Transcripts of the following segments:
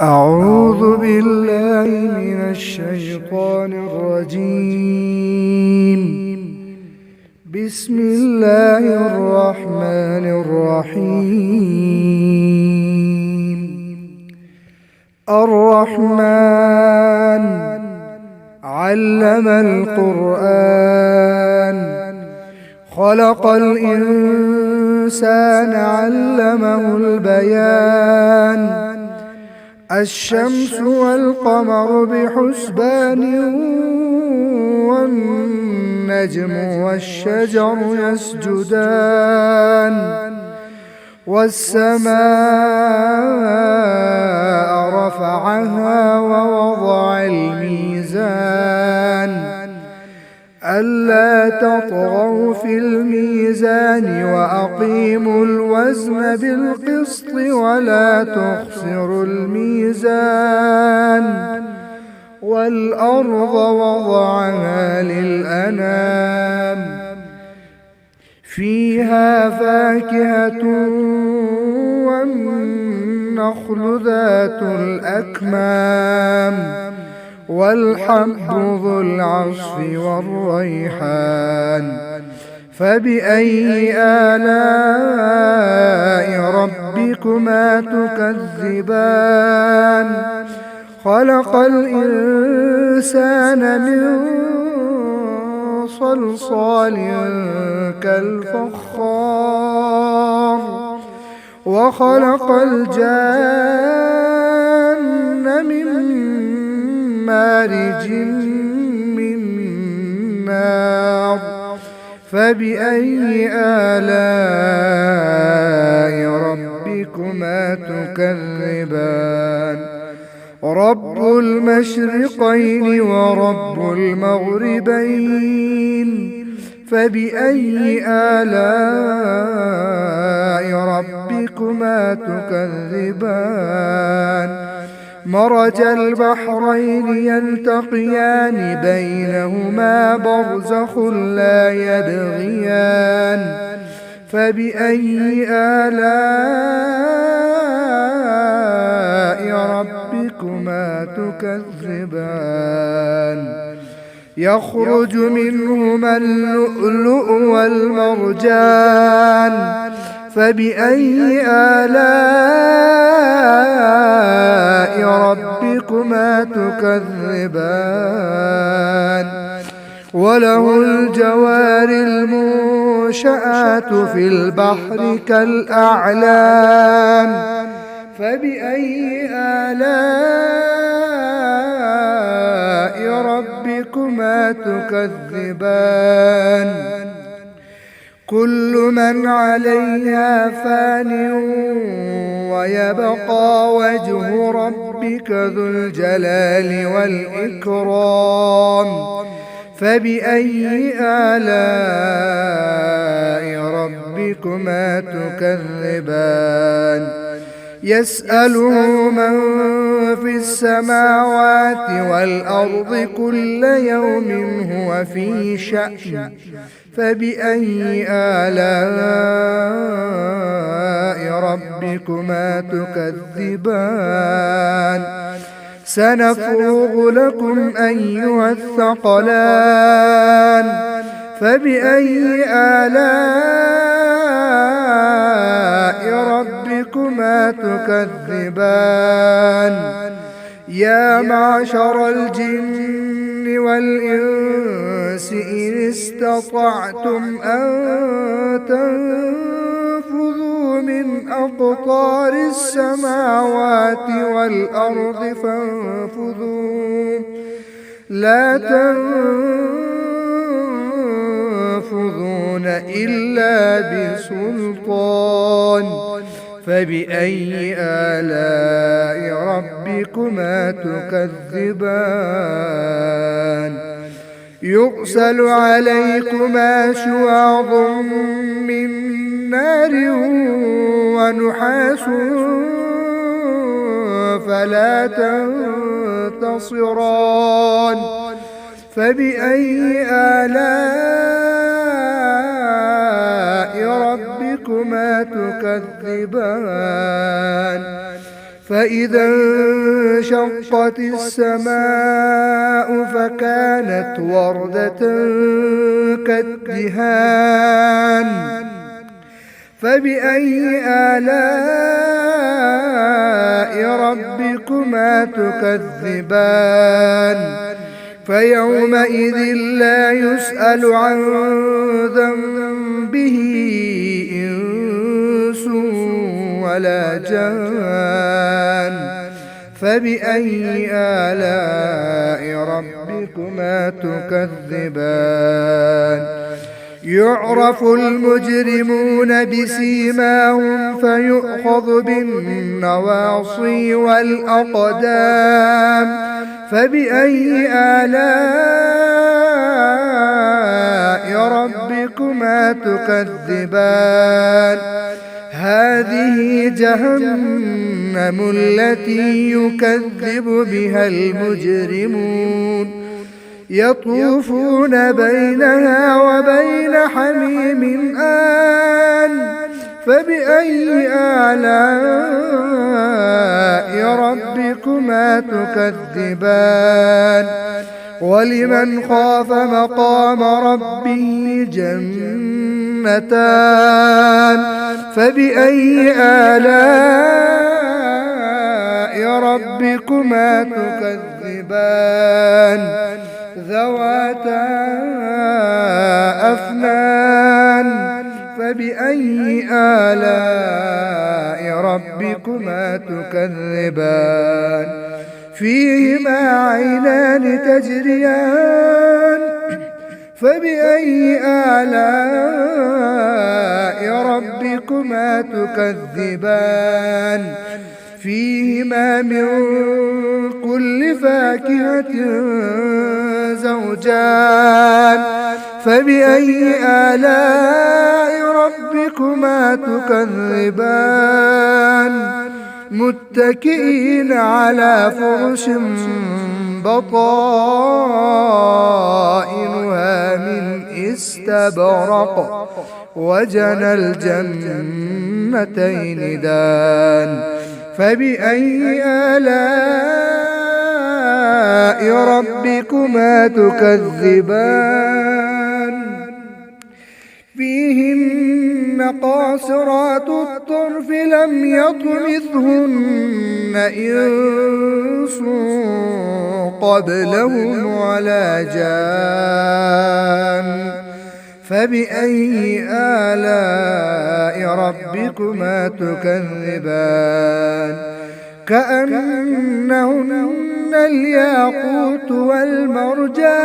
أعوذ بالله من الشيطان الرجيم. بسم الله الرحمن الرحيم. الرحمن علم القرآن، خلق الإنسان علمه البيان. الشمس والقمر بحسبان، والنجم والشجر يسجدان. والسماء رفعها ووضع الميزان ألا تطغوا في الميزان وأقيموا الوزن بالقسط ولا تخسروا الميزان. والأرض وضعها للأنام، فيها فاكهة والنخل ذات الأكمام والحب ذو العصف والريحان. فبأي آلاء ربكما تكذبان؟ خلق الإنسان من صلصال كالفخار، وخلق الجان من مارج من نار. فبأي آلاء ربكما تكذبان؟ رب المشرقين ورب المغربين. فبأي آلاء ربكما تكذبان؟ مرج البحرين يلتقيان بينهما برزخ لا يبغيان. فبأي آلاء ربكما تكذبان؟ يخرج منهما اللؤلؤ والمرجان. فبأي آلاء ربكما تكذبان؟ وله الجوار المنشآت في البحر كالأعلام. فبأي آلاء ربكما تكذبان؟ كل من عليها فان ويبقى وجه ربك ذو الجلال والإكرام. فبأي آلاء ربكما تكذبان؟ يسأله من في السماوات والأرض كل يوم هو في شأن. فبأي آلاء ربكما تكذبان؟ سنفرغ لكم أيها الثقلان. فبأي آلاء ربكما تكذبان؟ يا معشر الجن والإنس إن استطعتم أن تنفذوا من أقطار السماوات والأرض فانفذوا، لا تنفذون إلا بسلطان. فبأي آلاء ربكما تكذبان؟ يرسل عليكما شواظ من نار ونحاس فلا تنتصران. فبأي آلاء ربكما تكذبان؟ فإذا انشقت السماء فكانت وردة كالدهان فبأي آلاء ربكما تكذبان فيومئذ لا يسأل عن ذنبه إنس ولا جان فبأي آلاء ربكما تكذبان يعرف المجرمون بسيماهم فيؤخذ بالنواصي والأقدام فبأي آلاء ربكما تكذبان هذه جهنم التي يكذب بها المجرمون يطوفون بينها وبين حميم آن فبأي آلاء ربكما تكذبان ولمن خاف مقام ربه جنتان فبأي آلاء ربكما تكذبان ذواتا أفنان فبأي آلاء ربكما تكذبان فيهما عينان تجريان فبأي آلاء ربكما تكذبان فيهما من كل فاكهة زوجان فبأي آلاء ربكما تكذبان متكئين على فرش بطائنها من استبرق وجنى الجنتين دان فبأي آلاء ربكما تكذبان فيهن قاصرات الطرف لم يطمثهن إنس قبلهم ولا جان فبأي آلاء ربكما تكذبان كأنهن الياقوت والمرجان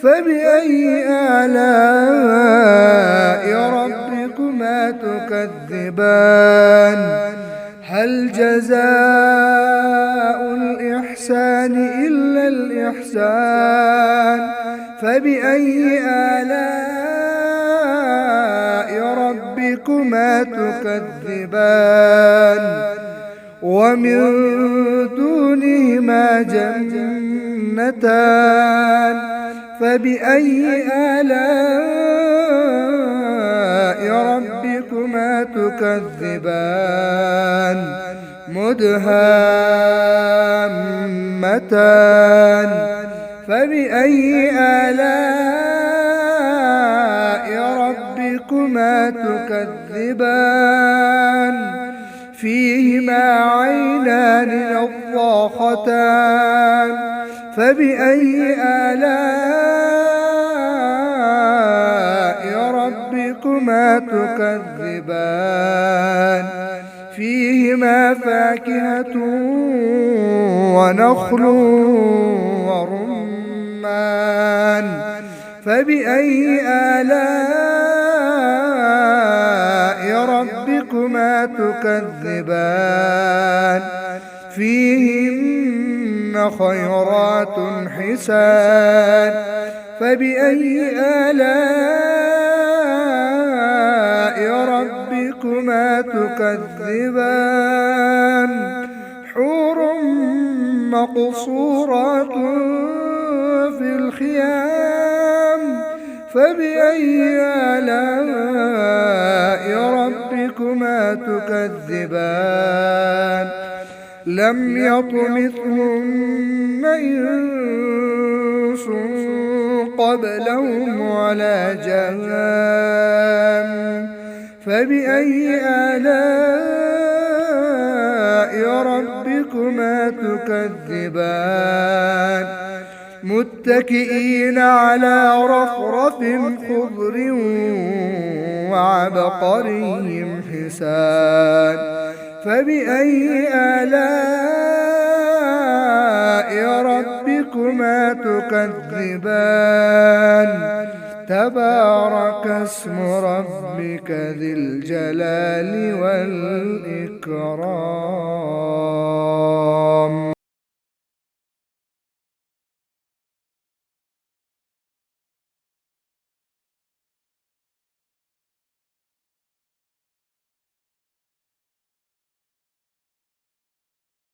فبأي آلاء ربكما تكذبان هل جزاء الإحسان إلا الإحسان فبأي آلاء ربكما تكذبان ومن دونهما جنتان فبأي آلاء ربكما تكذبان مدهامتان فبأي آلاء ربكما تكذبان فيهما عينان نضاختان فبأي آلاء ربكما تكذبان فيهما فاكهة ونخل ورمان فبأي آلاء ربكما تكذبان فيهن خيرات حسان فبأي آلاء ربكما تكذبان حور مقصورات في الخيام فبأي آلاء ربكما تكذبان تكذبان لم يطمثهن إنس قبلهم ولا جان فبأي آلاء ربكما تكذبان متكئين على رفرف خضر وعبقري حسان فبأي آلاء ربكما تكذبان تبارك اسم ربك ذي الجلال والإكرام.